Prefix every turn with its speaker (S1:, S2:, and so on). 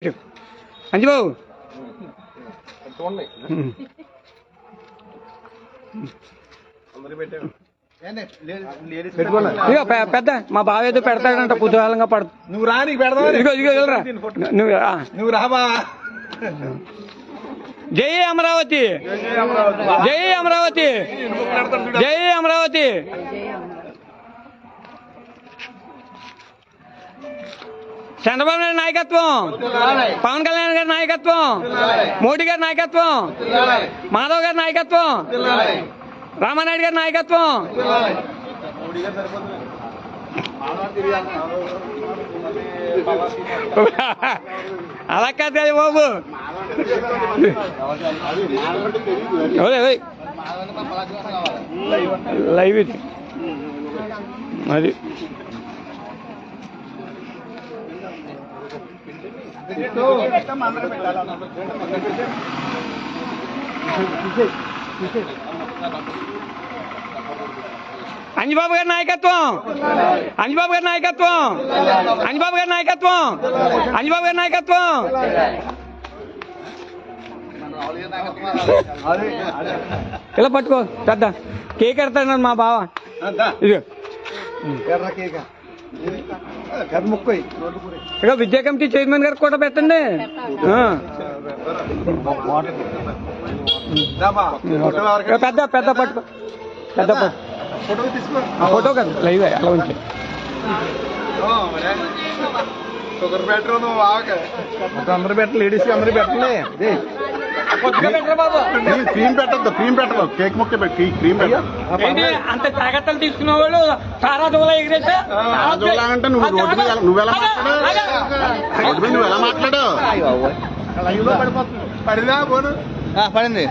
S1: అంజబాబు ఇగో పెద్ద మా బావ ఏదో పెడతాడంట కుతూహలంగా పడు
S2: నువ్వు రా నీకు పెడదాం
S1: ఇగో ఇగో వెళ్ళరా
S2: నువ్వు రాబా
S1: జై అమరావతి జై అమరావతి జై అమరావతి చంద్రబాబు నాయుడు నాయకత్వం పవన్ కళ్యాణ్ గారి నాయకత్వం మోడీ గారి నాయకత్వం మాధవ్ గారి నాయకత్వం రామానాయుడు గారి నాయకత్వం అలా కాదు బాబు లైవ్ ఇది అది అంజబాబు గారి నాయకత్వం అంజబాబు గారి నాయకత్వం అంజబాబు గారి నాయకత్వం అంజబాబు గారి నాయకత్వం ఇలా పట్టుకో పెద్ద కేక్ ఎడతాడు మా బావ ఇదిగో ఇక విద్యా కమిటీ చైర్మన్ గారికి కూడా పెట్టండి పెద్ద పెద్ద పట్టుకో పెద్ద ఫోటో కదా లైవ్ అలా ఉంచి
S2: షుగర్ బెటర్ అందరు పెట్ట లేడీస్ అందరూ పెట్టలే క్రీమ్ పెట్టద్దు క్రీమ్ పెట్టదు కేక్ ముక్క పెట్టి క్రీమ్
S1: ఏంటి అంత జాగ్రత్తలు తీసుకున్న వాళ్ళు సారా దోలా ఎగిరేసా
S2: అంటే నువ్వెలా మాట్లాడు పడిపోతుంది పడిందా పోను పడింది